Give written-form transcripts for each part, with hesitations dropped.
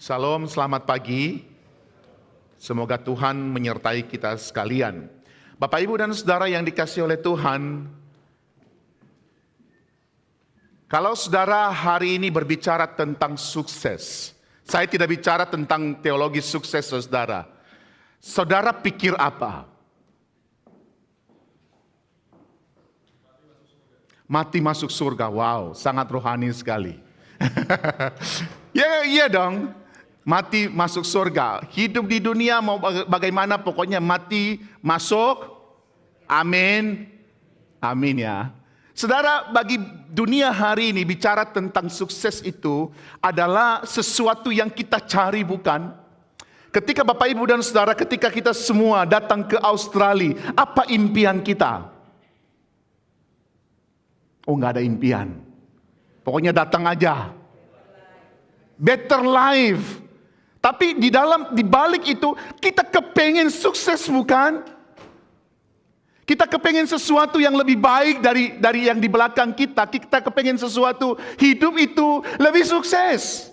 Salam, selamat pagi. Semoga Tuhan menyertai kita sekalian. Bapak, Ibu, dan Saudara yang dikasihi oleh Tuhan, kalau saudara hari ini berbicara tentang sukses, saya tidak bicara tentang teologi sukses saudara. Saudara pikir apa? Mati masuk surga, wow, sangat rohani sekali. Iya dong. Mati masuk surga, hidup di dunia mau bagaimana pokoknya mati masuk, amin, amin ya. Saudara, bagi dunia hari ini bicara tentang sukses itu adalah sesuatu yang kita cari, bukan? Ketika Bapak Ibu dan Saudara, ketika kita semua datang ke Australia, apa impian kita? Oh, nggak ada impian, pokoknya datang aja. Better life. Tapi di balik itu kita kepengen sukses, bukan? Kita kepengen sesuatu yang lebih baik dari yang di belakang kita. Kita kepengen sesuatu hidup itu lebih sukses.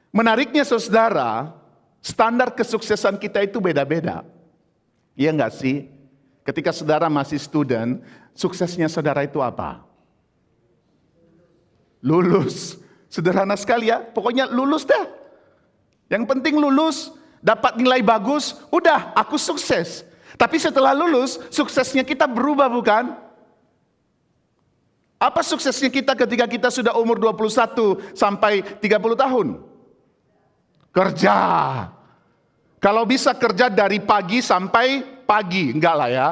Menariknya saudara, standar kesuksesan kita itu beda-beda. Iya enggak sih? Ketika saudara masih student, suksesnya saudara itu apa? Lulus. Sederhana sekali ya, pokoknya lulus dah. Yang penting lulus, dapat nilai bagus, udah aku sukses. Tapi setelah lulus, suksesnya kita berubah, bukan? Apa suksesnya kita ketika kita sudah umur 21 sampai 30 tahun? Kerja. Kalau bisa kerja dari pagi sampai pagi, enggak lah ya.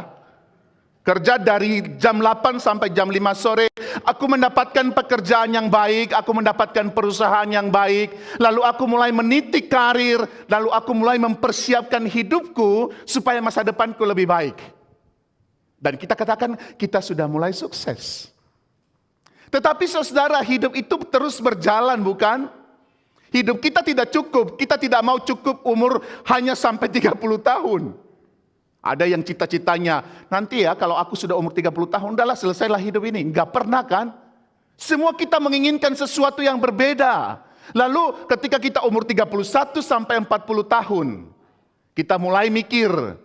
Kerja dari jam 8 sampai jam 5 sore, aku mendapatkan pekerjaan yang baik, aku mendapatkan perusahaan yang baik, lalu aku mulai meniti karir, lalu aku mulai mempersiapkan hidupku supaya masa depanku lebih baik. Dan kita katakan kita sudah mulai sukses. Tetapi saudara, hidup itu terus berjalan, bukan? Hidup kita tidak cukup, kita tidak mau cukup umur hanya sampai 30 tahun. Ada yang cita-citanya, nanti ya kalau aku sudah umur 30 tahun, udahlah selesailah hidup ini. Enggak pernah kan? Semua kita menginginkan sesuatu yang berbeda. Lalu ketika kita umur 31 sampai 40 tahun, kita mulai mikir,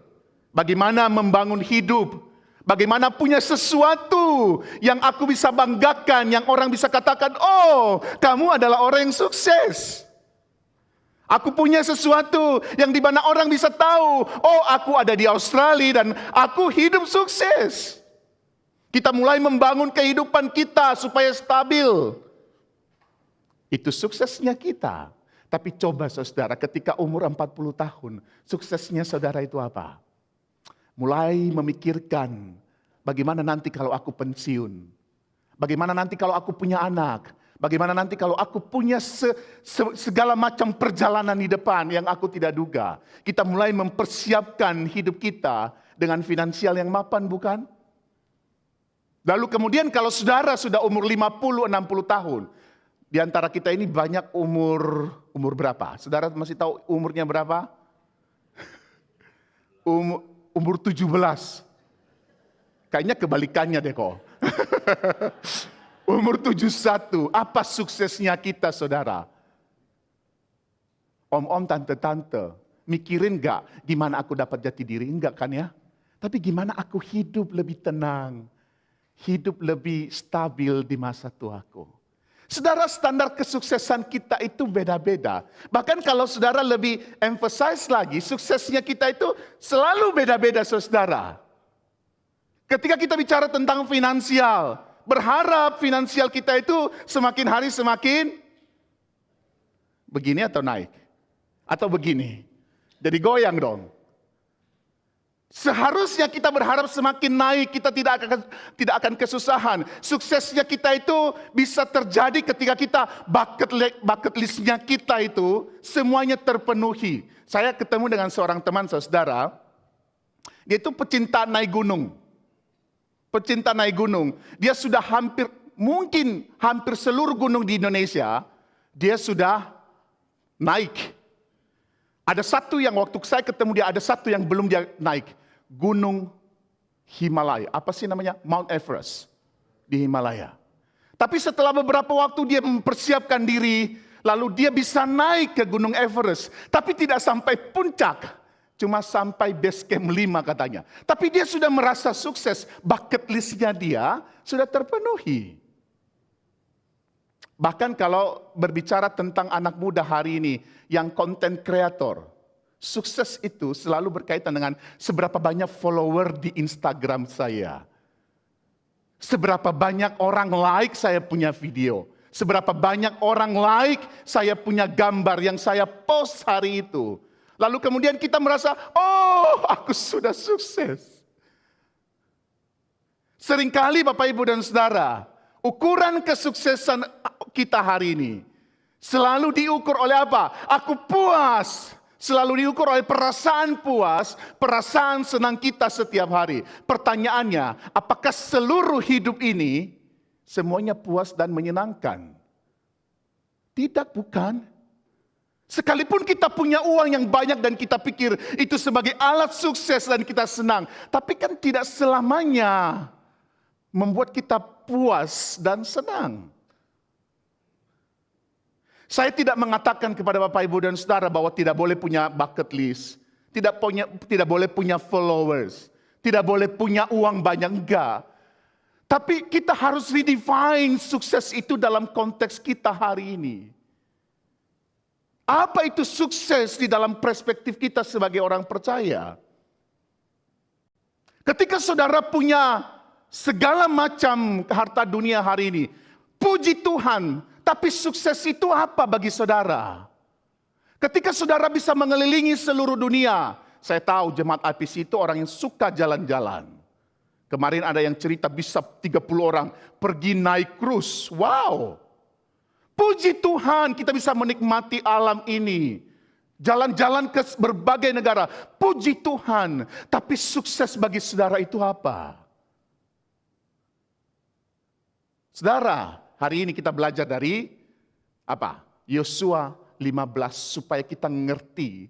bagaimana membangun hidup, bagaimana punya sesuatu yang aku bisa banggakan, yang orang bisa katakan, oh kamu adalah orang yang sukses. Aku punya sesuatu yang dimana orang bisa tahu, oh aku ada di Australia dan aku hidup sukses. Kita mulai membangun kehidupan kita supaya stabil. Itu suksesnya kita. Tapi coba saudara, ketika umur 40 tahun, suksesnya saudara itu apa? Mulai memikirkan, bagaimana nanti kalau aku pensiun? Bagaimana nanti kalau aku punya anak? Bagaimana nanti kalau aku punya segala macam perjalanan di depan yang aku tidak duga. Kita mulai mempersiapkan hidup kita dengan finansial yang mapan, bukan? Lalu kemudian kalau saudara sudah umur 50-60 tahun. Di antara kita ini banyak umur berapa? Saudara masih tahu umurnya berapa? Umur 17. Kayaknya kebalikannya deh kok. Umur 71, apa suksesnya kita saudara? Om-om, tante-tante, mikirin gak gimana aku dapat jati diri? Enggak kan ya? Tapi gimana aku hidup lebih tenang, hidup lebih stabil di masa tuaku. Saudara, standar kesuksesan kita itu beda-beda. Bahkan kalau saudara lebih emphasize lagi, suksesnya kita itu selalu beda-beda saudara. Ketika kita bicara tentang finansial, berharap finansial kita itu semakin hari semakin begini atau naik? Atau begini? Jadi goyang dong. Seharusnya kita berharap semakin naik, kita tidak akan kesusahan. Suksesnya kita itu bisa terjadi ketika kita bucket listnya kita itu semuanya terpenuhi. Saya ketemu dengan seorang teman saudara, dia itu pecinta naik gunung. Pecinta naik gunung. Dia sudah hampir seluruh gunung di Indonesia, dia sudah naik. Ada satu yang waktu saya ketemu dia, ada satu yang belum dia naik. Gunung Himalaya. Apa sih namanya? Mount Everest di Himalaya. Tapi setelah beberapa waktu dia mempersiapkan diri, Lalu dia bisa naik ke Gunung Everest. Tapi tidak sampai puncak. Cuma sampai base camp 5 katanya. Tapi dia sudah merasa sukses. Bucket listnya dia sudah terpenuhi. Bahkan kalau berbicara tentang anak muda hari ini yang content creator. Sukses itu selalu berkaitan dengan seberapa banyak follower di Instagram saya. Seberapa banyak orang like saya punya video. Seberapa banyak orang like saya punya gambar yang saya post hari itu. Lalu kemudian kita merasa, oh aku sudah sukses. Seringkali Bapak Ibu dan Saudara, ukuran kesuksesan kita hari ini selalu diukur oleh apa? Aku puas. Selalu diukur oleh perasaan puas, perasaan senang kita setiap hari. Pertanyaannya, apakah seluruh hidup ini semuanya puas dan menyenangkan? Tidak, bukan. Sekalipun kita punya uang yang banyak dan kita pikir itu sebagai alat sukses dan kita senang. Tapi kan tidak selamanya membuat kita puas dan senang. Saya tidak mengatakan kepada Bapak Ibu dan Saudara bahwa tidak boleh punya bucket list. Tidak boleh punya followers. Tidak boleh punya uang banyak, enggak. Tapi kita harus redefine sukses itu dalam konteks kita hari ini. Apa itu sukses di dalam perspektif kita sebagai orang percaya? Ketika saudara punya segala macam harta dunia hari ini, puji Tuhan, tapi sukses itu apa bagi saudara? Ketika saudara bisa mengelilingi seluruh dunia, saya tahu jemaat IPC itu orang yang suka jalan-jalan. Kemarin ada yang cerita bisa 30 orang pergi naik cruise. Wow. Puji Tuhan kita bisa menikmati alam ini. Jalan-jalan ke berbagai negara. Puji Tuhan. Tapi sukses bagi saudara itu apa? Saudara, hari ini kita belajar dari apa? Yosua 15 supaya kita ngerti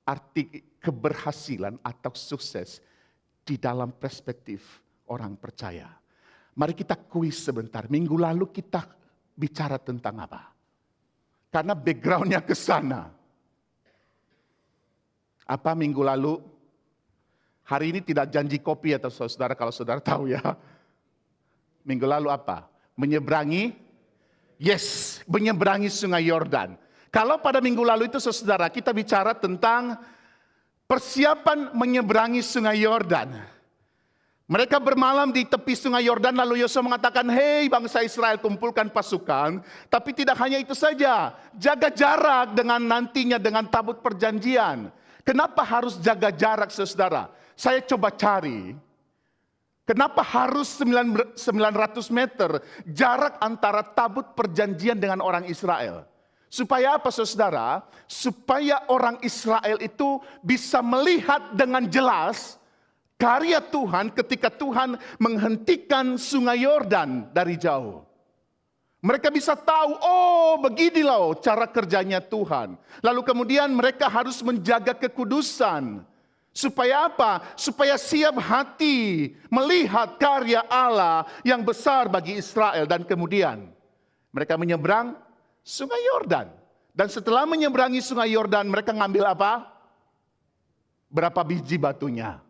arti keberhasilan atau sukses di dalam perspektif orang percaya. Mari kita kuis sebentar. Minggu lalu kita bicara tentang apa? Karena backgroundnya ke sana. Apa minggu lalu? Hari ini tidak janji kopi atau saudara kalau saudara tahu ya. Minggu lalu apa? Menyeberangi, menyeberangi sungai Yordan. Kalau pada minggu lalu itu saudara kita bicara tentang persiapan menyeberangi sungai Yordan. Mereka bermalam di tepi sungai Yordan lalu Yosua mengatakan, hei bangsa Israel kumpulkan pasukan. Tapi tidak hanya itu saja, jaga jarak dengan nantinya dengan tabut perjanjian. Kenapa harus jaga jarak saudara? Saya coba cari. Kenapa harus 900 meter jarak antara tabut perjanjian dengan orang Israel? Supaya apa saudara? Supaya orang Israel itu bisa melihat dengan jelas karya Tuhan ketika Tuhan menghentikan sungai Yordan dari jauh. Mereka bisa tahu, oh begini loh cara kerjanya Tuhan. Lalu kemudian mereka harus menjaga kekudusan. Supaya apa? Supaya siap hati melihat karya Allah yang besar bagi Israel. Dan kemudian mereka menyeberang sungai Yordan. Dan setelah menyeberangi sungai Yordan, mereka ngambil apa? Berapa biji batunya?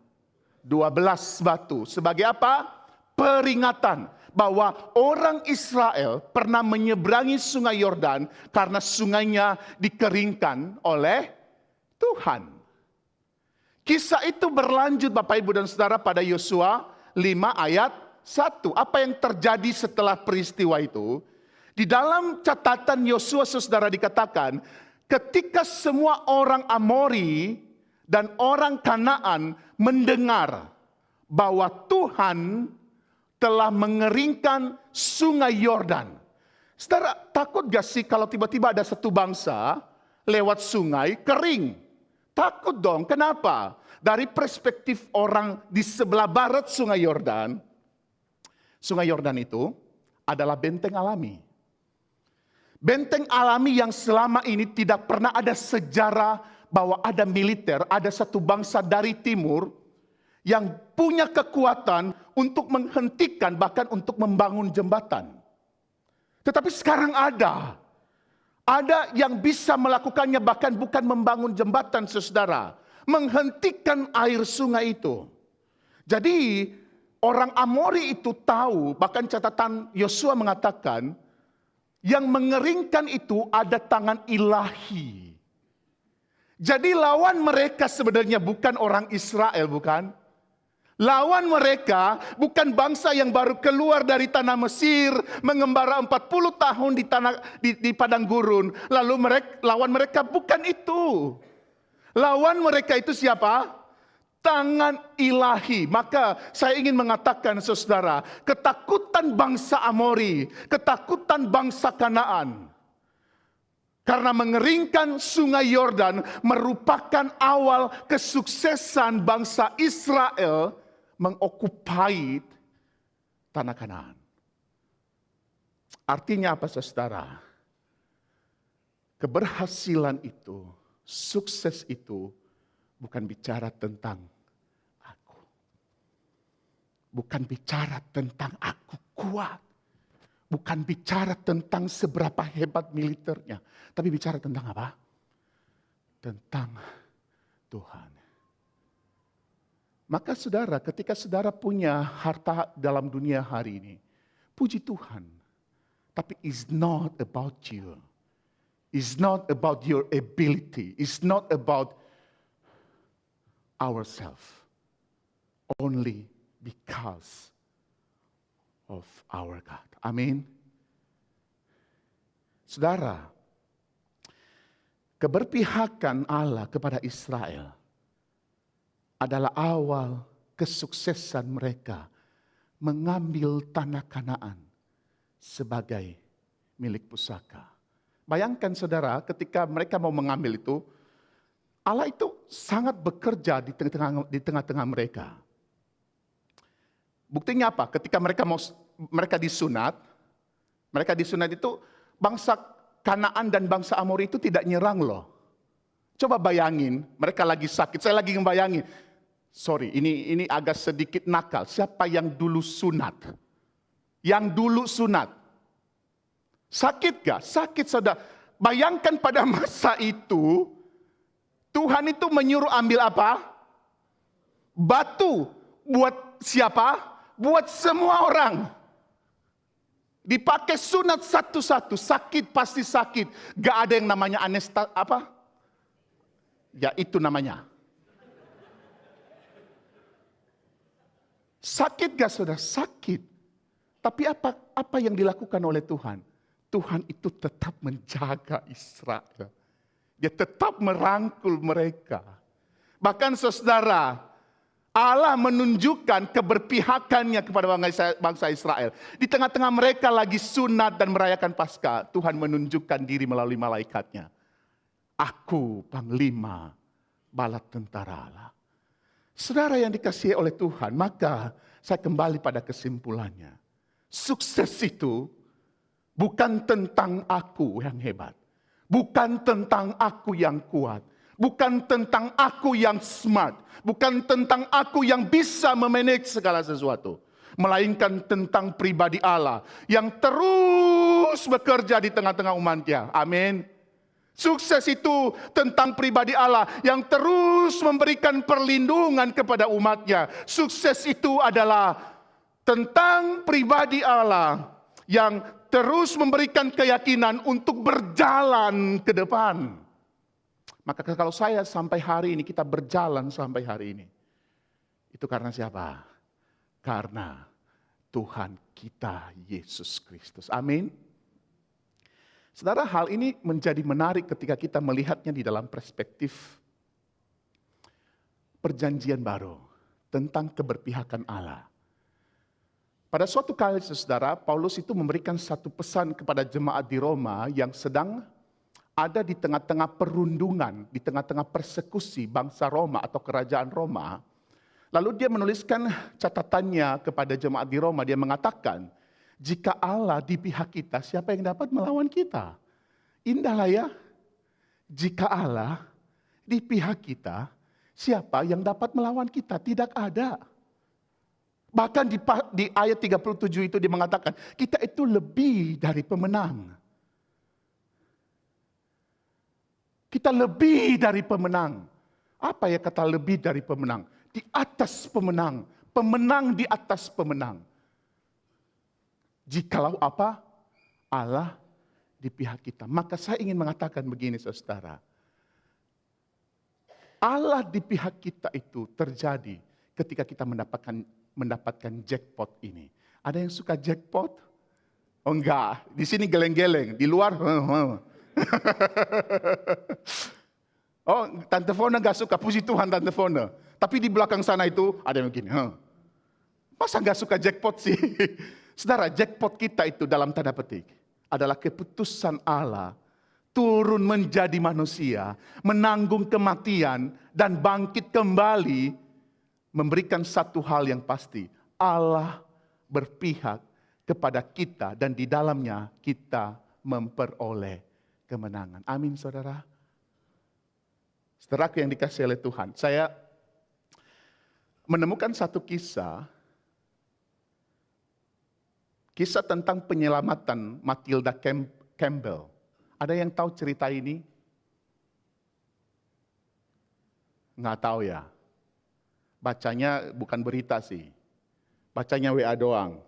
12 batu. Sebagai apa? Peringatan bahwa orang Israel pernah menyeberangi sungai Yordan karena sungainya dikeringkan oleh Tuhan. Kisah itu berlanjut Bapak Ibu dan Saudara pada Yosua 5 ayat 1. Apa yang terjadi setelah peristiwa itu? Di dalam catatan Yosua saudara dikatakan, ketika semua orang Amori dan orang Kanaan mendengar bahwa Tuhan telah mengeringkan sungai Yordan. Saudara, takut gak sih kalau tiba-tiba ada satu bangsa lewat sungai kering? Takut dong, kenapa? Dari perspektif orang di sebelah barat sungai Yordan itu adalah benteng alami. Benteng alami yang selama ini tidak pernah ada sejarah bahwa ada militer, ada satu bangsa dari timur yang punya kekuatan untuk menghentikan bahkan untuk membangun jembatan. Tetapi sekarang ada Ada yang bisa melakukannya, bahkan bukan membangun jembatan, saudara. Menghentikan air sungai itu. Jadi orang Amori itu tahu, bahkan catatan Yosua mengatakan, yang mengeringkan itu ada tangan ilahi. Jadi lawan mereka sebenarnya bukan orang Israel, bukan? Lawan mereka bukan bangsa yang baru keluar dari tanah Mesir, mengembara 40 tahun di padang gurun. Lalu lawan mereka bukan itu. Lawan mereka itu siapa? Tangan ilahi. Maka saya ingin mengatakan, saudara, ketakutan bangsa Amori, ketakutan bangsa Kanaan, karena mengeringkan sungai Yordan merupakan awal kesuksesan bangsa Israel mengokupai tanah Kanaan. Artinya apa, saudara? Keberhasilan itu, sukses itu bukan bicara tentang aku. Bukan bicara tentang aku kuat. Bukan bicara tentang seberapa hebat militernya. Tapi bicara tentang apa? Tentang Tuhan. Maka saudara, ketika saudara punya harta dalam dunia hari ini, puji Tuhan. Tapi it's not about you. It's not about your ability. It's not about ourselves. Only because of our God. Amin. Saudara, keberpihakan Allah kepada Israel adalah awal kesuksesan mereka mengambil tanah Kanaan sebagai milik pusaka. Bayangkan saudara, ketika mereka mau mengambil itu, Allah itu sangat bekerja di tengah-tengah mereka. Buktinya apa? Ketika mereka disunat itu bangsa Kanaan dan bangsa Amori itu tidak nyerang loh. Coba bayangin, mereka lagi sakit. Saya lagi ngebayangin. Sorry, ini agak sedikit nakal. Siapa yang dulu sunat? Yang dulu sunat. Sakit gak? Sakit, saudara. Bayangkan pada masa itu, Tuhan itu menyuruh ambil apa? Batu. Buat siapa? Buat semua orang. Dipakai sunat satu-satu. Sakit, pasti sakit. Gak ada yang namanya apa? Ya itu namanya. Sakit gak saudara? Sakit. Tapi apa yang dilakukan oleh Tuhan? Tuhan itu tetap menjaga Israel. Dia tetap merangkul mereka. Bahkan saudara, Allah menunjukkan keberpihakannya kepada bangsa Israel. Di tengah-tengah mereka lagi sunat dan merayakan Paskah, Tuhan menunjukkan diri melalui malaikatnya. Aku panglima bala tentara Allah. Saudara yang dikasihi oleh Tuhan, maka saya kembali pada kesimpulannya. Sukses itu bukan tentang aku yang hebat. Bukan tentang aku yang kuat. Bukan tentang aku yang smart. Bukan tentang aku yang bisa memanage segala sesuatu. Melainkan tentang pribadi Allah yang terus bekerja di tengah-tengah umatnya. Amin. Sukses itu tentang pribadi Allah yang terus memberikan perlindungan kepada umatnya. Sukses itu adalah tentang pribadi Allah yang terus memberikan keyakinan untuk berjalan ke depan. Maka kalau saya sampai hari ini, kita berjalan sampai hari ini. Itu karena siapa? Karena Tuhan kita Yesus Kristus. Amin. Saudara, hal ini menjadi menarik ketika kita melihatnya di dalam perspektif perjanjian baru tentang keberpihakan Allah. Pada suatu kali, saudara, Paulus itu memberikan satu pesan kepada jemaat di Roma yang sedang ada di tengah-tengah perundungan, di tengah-tengah persekusi bangsa Roma atau kerajaan Roma. Lalu dia menuliskan catatannya kepada jemaat di Roma. Dia mengatakan, jika Allah di pihak kita, siapa yang dapat melawan kita? Indahlah ya. Jika Allah di pihak kita, siapa yang dapat melawan kita? Tidak ada. Bahkan di ayat 37 itu dia mengatakan, kita itu lebih dari pemenang. Kita lebih dari pemenang. Apa ya kata lebih dari pemenang? Di atas pemenang. Pemenang di atas pemenang. Jikalau apa? Allah di pihak kita. Maka saya ingin mengatakan begini saudara. Allah di pihak kita itu terjadi ketika kita mendapatkan jackpot ini. Ada yang suka jackpot? Oh enggak, di sini geleng-geleng, di luar. Oh, Tante Fona gak suka, puji Tuhan Tante Fona. Tapi di belakang sana itu ada yang begini. Masa gak suka jackpot sih? Saudara, jackpot kita itu dalam tanda petik adalah keputusan Allah turun menjadi manusia, menanggung kematian dan bangkit kembali, memberikan satu hal yang pasti. Allah berpihak kepada kita dan di dalamnya kita memperoleh kemenangan. Amin saudara. Saudaraku yang dikasihi oleh Tuhan, saya menemukan satu kisah tentang penyelamatan Matilda Campbell. Ada yang tahu cerita ini? Nggak tahu ya. Bacanya bukan berita sih. Bacanya WA doang.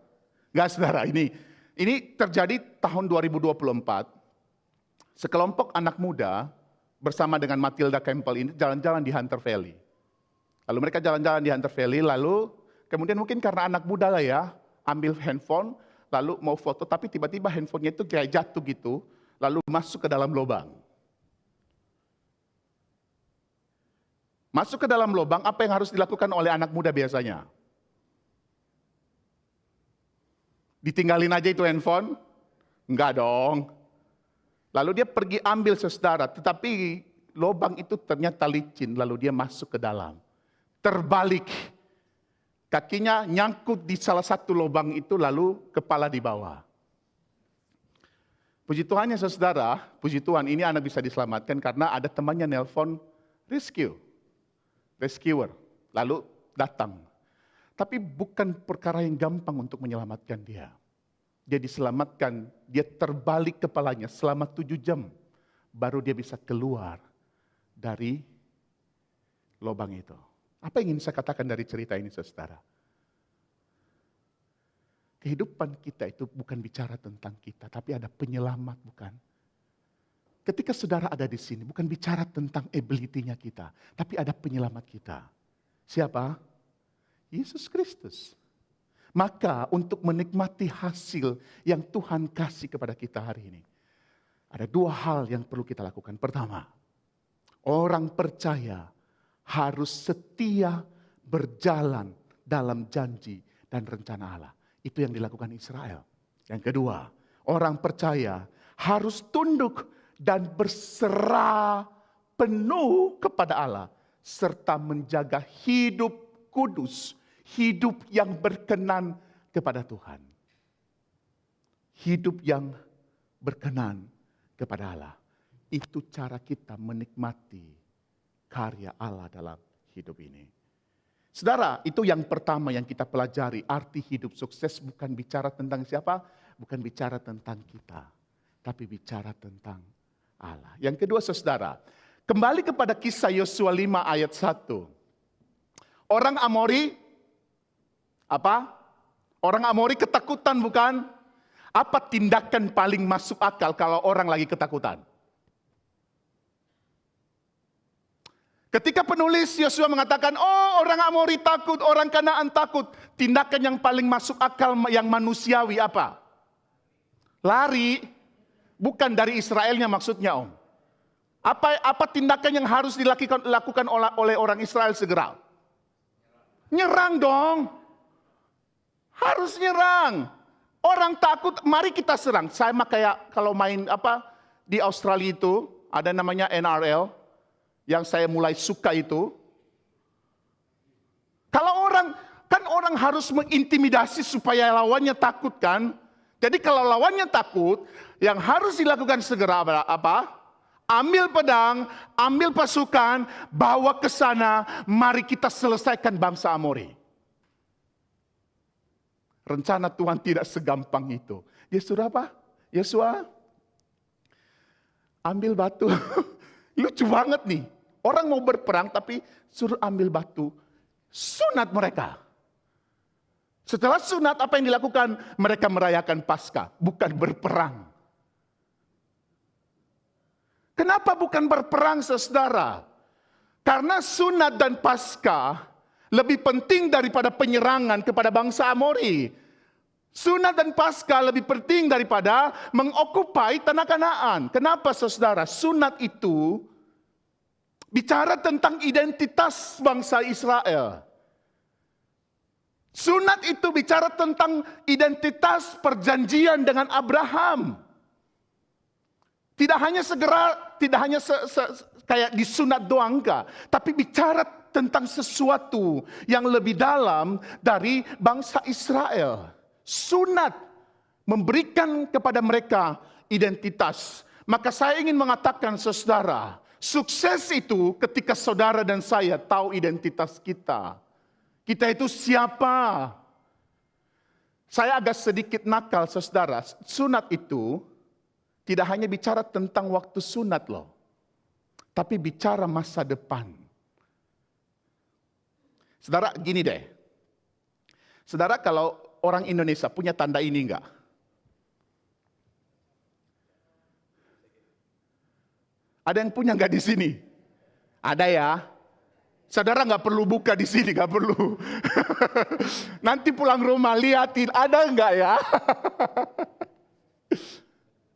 Nggak saudara, ini terjadi tahun 2024. Sekelompok anak muda bersama dengan Matilda Campbell ini jalan-jalan di Hunter Valley. Lalu mereka jalan-jalan di Hunter Valley, lalu kemudian mungkin karena anak muda lah ya, ambil handphone, lalu mau foto, tapi tiba-tiba handphonenya itu kayak jatuh gitu, lalu masuk ke dalam lubang. Masuk ke dalam lubang, apa yang harus dilakukan oleh anak muda biasanya? Ditinggalin aja itu handphone? Enggak dong. Lalu dia pergi ambil saudara, tetapi lubang itu ternyata licin, lalu dia masuk ke dalam. Terbalik, kakinya nyangkut di salah satu lubang itu, lalu kepala di bawah. Puji Tuhannya saudara, puji Tuhan ini anak bisa diselamatkan karena ada temannya nelpon rescuer, lalu datang. Tapi bukan perkara yang gampang untuk menyelamatkan dia. Dia diselamatkan, dia terbalik kepalanya selama 7 jam. Baru dia bisa keluar dari lubang itu. Apa yang ingin saya katakan dari cerita ini saudara? Kehidupan kita itu bukan bicara tentang kita, tapi ada penyelamat, bukan? Ketika saudara ada di sini, bukan bicara tentang ability-nya kita, tapi ada penyelamat kita. Siapa? Yesus Kristus. Maka untuk menikmati hasil yang Tuhan kasih kepada kita hari ini, ada 2 hal yang perlu kita lakukan. Pertama, orang percaya harus setia berjalan dalam janji dan rencana Allah. Itu yang dilakukan Israel. Yang kedua, orang percaya harus tunduk dan berserah penuh kepada Allah, serta menjaga hidup kudus, hidup yang berkenan kepada Tuhan. Hidup yang berkenan kepada Allah. Itu cara kita menikmati karya Allah dalam hidup ini. Saudara, itu yang pertama yang kita pelajari. Arti hidup sukses bukan bicara tentang siapa, bukan bicara tentang kita, tapi bicara tentang Allah. Yang kedua saudara, kembali kepada kisah Yosua 5 ayat 1. Orang Amori, apa? Orang Amori ketakutan bukan? Apa tindakan paling masuk akal kalau orang lagi ketakutan? Ketika penulis Yosua mengatakan, oh orang Amori takut, orang Kanaan takut. Tindakan yang paling masuk akal yang manusiawi apa? Lari. Bukan dari Israelnya maksudnya om. Apa tindakan yang harus dilakukan oleh orang Israel segera? Nyerang dong. Harus nyerang. Orang takut, mari kita serang. Sama kayak kalau main di Australia itu, ada namanya NRL. Yang saya mulai suka itu. Kalau orang harus mengintimidasi supaya lawannya takut kan. Jadi kalau lawannya takut, yang harus dilakukan segera apa? Ambil pedang, ambil pasukan, bawa ke sana, mari kita selesaikan bangsa Amori. Rencana Tuhan tidak segampang itu. Dia suruh apa? Yosua, ambil batu. Lucu banget nih. Orang mau berperang tapi suruh ambil batu. Sunat mereka. Setelah sunat apa yang dilakukan? Mereka merayakan Paskah, bukan berperang. Kenapa bukan berperang, saudara? Karena sunat dan Paskah lebih penting daripada penyerangan kepada bangsa Amori. Sunat dan Paskah lebih penting daripada mengokupai tanah Kanaan. Kenapa, saudara? Sunat itu bicara tentang identitas bangsa Israel. Sunat itu bicara tentang identitas perjanjian dengan Abraham. Tidak hanya kayak disunat doang enggak, tapi bicara tentang sesuatu yang lebih dalam dari bangsa Israel. Sunat memberikan kepada mereka identitas. Maka saya ingin mengatakan, saudara, sukses itu ketika saudara dan saya tahu identitas kita. Kita itu siapa? Saya agak sedikit nakal, saudara. Sunat itu tidak hanya bicara tentang waktu sunat loh, tapi bicara masa depan. Saudara, gini deh. Saudara, kalau orang Indonesia punya tanda ini enggak? Ada yang punya enggak di sini? Ada ya? Saudara nggak perlu buka di sini, nggak perlu. Nanti pulang rumah liatin, ada nggak ya?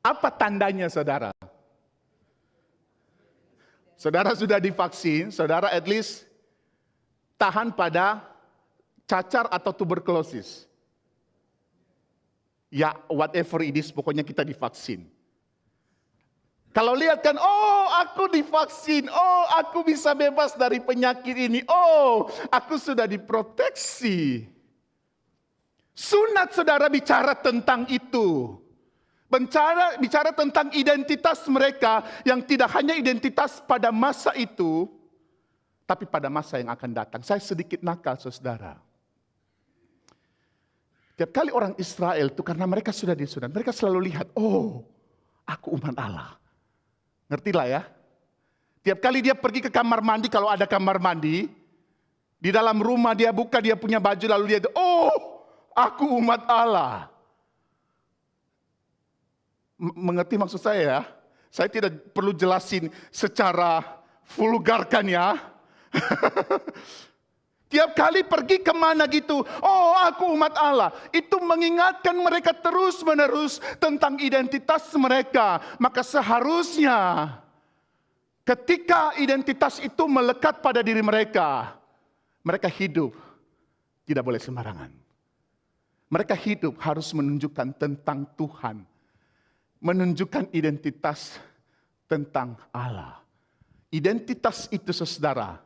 Apa tandanya, saudara? Saudara sudah divaksin, saudara at least tahan pada cacar atau tuberkulosis. Ya, whatever it is, pokoknya kita divaksin. Kalau lihat kan, oh aku divaksin, oh aku bisa bebas dari penyakit ini, oh aku sudah diproteksi. Sunat, saudara, bicara tentang itu. Bicara tentang identitas mereka yang tidak hanya identitas pada masa itu, tapi pada masa yang akan datang. Saya sedikit nakal, saudara. Tiap kali orang Israel itu karena mereka sudah disunat, mereka selalu lihat, oh aku umat Allah. Ngerti lah ya. Tiap kali dia pergi ke kamar mandi, kalau ada kamar mandi, di dalam rumah dia buka, dia punya baju, lalu dia, oh aku umat Allah. Mengerti maksud saya ya? Saya tidak perlu jelasin secara vulgarkan ya. Tiap kali pergi kemana gitu, oh aku umat Allah. Itu mengingatkan mereka terus menerus tentang identitas mereka. Maka seharusnya ketika identitas itu melekat pada diri mereka, mereka hidup tidak boleh sembarangan. Mereka hidup harus menunjukkan tentang Tuhan. Menunjukkan identitas tentang Allah. Identitas itu, saudara,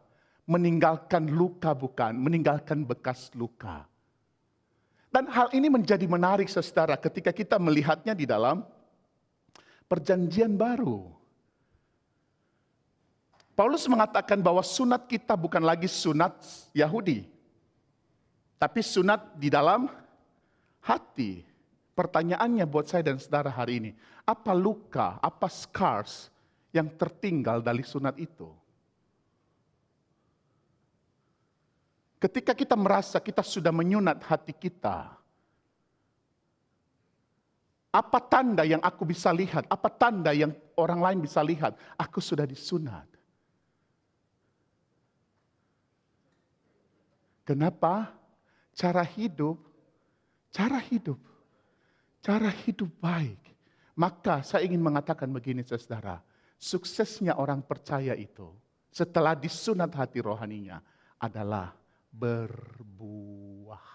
meninggalkan luka bukan, meninggalkan bekas luka. Dan hal ini menjadi menarik, saudara, ketika kita melihatnya di dalam perjanjian baru. Paulus mengatakan bahwa sunat kita bukan lagi sunat Yahudi, tapi sunat di dalam hati. Pertanyaannya buat saya dan saudara hari ini, apa luka, apa scars yang tertinggal dari sunat itu? Ketika kita merasa kita sudah menyunat hati kita, apa tanda yang aku bisa lihat? Apa tanda yang orang lain bisa lihat? Aku sudah disunat. Kenapa? Cara hidup baik. Maka saya ingin mengatakan begini, saudara. Suksesnya orang percaya itu setelah disunat hati rohaninya adalah berbuah.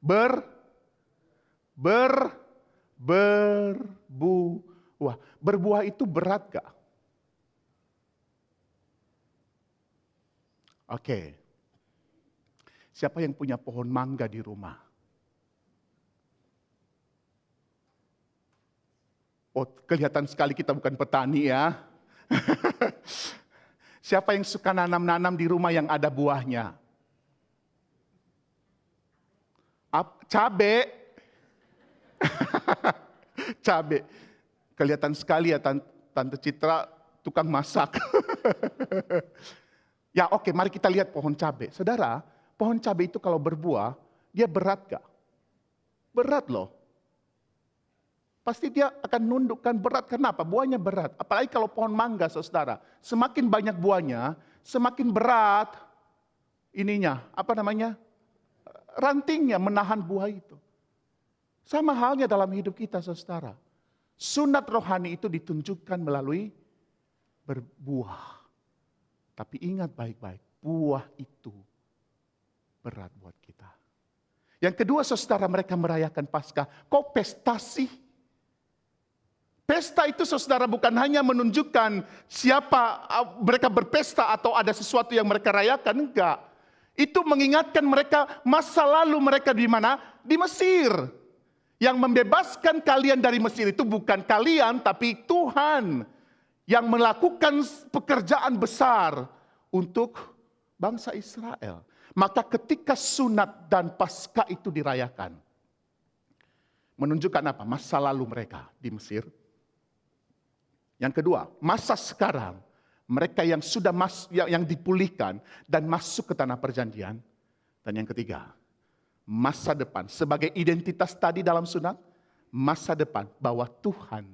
Berbuah. Berbuah itu berat gak? Oke. Siapa yang punya pohon mangga di rumah? Oh, kelihatan sekali kita bukan petani ya. Siapa yang suka nanam-nanam di rumah yang ada buahnya? Cabe. Cabe. Kelihatan sekali ya Tante Citra tukang masak. Ya oke, mari kita lihat pohon cabai. Saudara, pohon cabai itu kalau berbuah, dia berat gak? Berat loh. Pasti dia akan nundukkan berat. Kenapa? Buahnya berat. Apalagi kalau pohon mangga, saudara. Semakin banyak buahnya, semakin berat rantingnya menahan buah itu. Sama halnya dalam hidup kita, saudara. Sunat rohani itu ditunjukkan melalui berbuah. Tapi ingat baik-baik, buah itu berat buat kita. Yang kedua, saudara, mereka merayakan Paskah. Kok pesta sih? Pesta itu, saudara, bukan hanya menunjukkan siapa mereka berpesta atau ada sesuatu yang mereka rayakan, enggak. Itu mengingatkan mereka masa lalu mereka di mana? Di Mesir. Yang membebaskan kalian dari Mesir itu bukan kalian, tapi Tuhan yang melakukan pekerjaan besar untuk bangsa Israel. Maka ketika sunat dan Paskah itu dirayakan, menunjukkan apa? Masa lalu mereka di Mesir. Yang kedua, masa sekarang, mereka yang sudah yang dipulihkan dan masuk ke tanah perjanjian. Dan yang ketiga, masa depan sebagai identitas tadi dalam sunat, masa depan bahwa Tuhan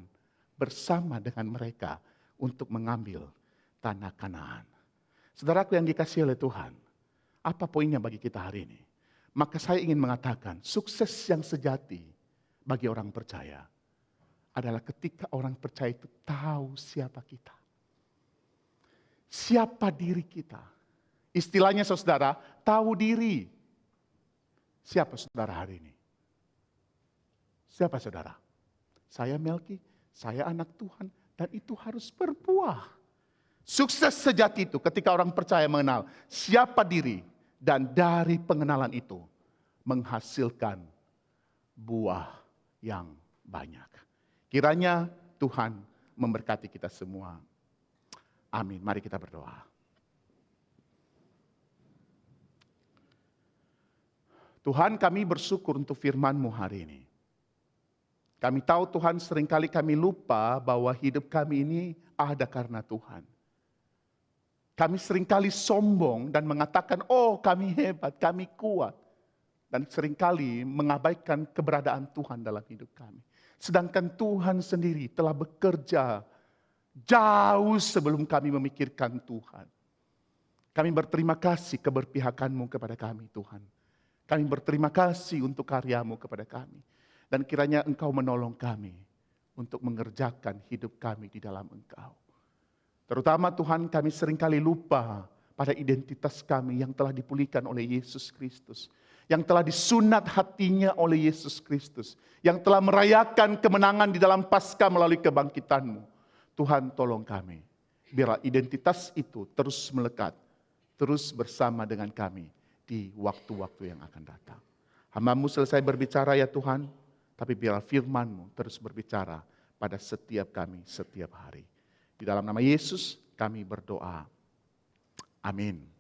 bersama dengan mereka untuk mengambil tanah Kanaan. Saudaraku yang dikasihi oleh Tuhan, apa poinnya bagi kita hari ini? Maka saya ingin mengatakan, sukses yang sejati bagi orang percaya adalah ketika orang percaya itu tahu siapa kita. Siapa diri kita. Istilahnya saudara, tahu diri. Siapa saudara hari ini? Siapa saudara? Saya Melki, saya anak Tuhan, dan itu harus berbuah. Sukses sejati itu ketika orang percaya mengenal siapa diri, dan dari pengenalan itu menghasilkan buah yang banyak. Kiranya Tuhan memberkati kita semua. Amin. Mari kita berdoa. Tuhan, kami bersyukur untuk firman-Mu hari ini. Kami tahu Tuhan, seringkali kami lupa bahwa hidup kami ini ada karena Tuhan. Kami seringkali sombong dan mengatakan, oh kami hebat, kami kuat. Dan seringkali mengabaikan keberadaan Tuhan dalam hidup kami. Sedangkan Tuhan sendiri telah bekerja jauh sebelum kami memikirkan Tuhan. Kami berterima kasih keberpihakan-Mu kepada kami, Tuhan. Kami berterima kasih untuk karya-Mu kepada kami. Dan kiranya Engkau menolong kami untuk mengerjakan hidup kami di dalam Engkau. Terutama Tuhan, kami seringkali lupa pada identitas kami yang telah dipulihkan oleh Yesus Kristus. Yang telah disunat hatinya oleh Yesus Kristus. Yang telah merayakan kemenangan di dalam Paskah melalui kebangkitan-Mu. Tuhan tolong kami. Biarlah identitas itu terus melekat. Terus bersama dengan kami di waktu-waktu yang akan datang. Hamba-Mu selesai berbicara ya Tuhan. Tapi biarlah firman-Mu terus berbicara pada setiap kami setiap hari. Di dalam nama Yesus kami berdoa. Amin.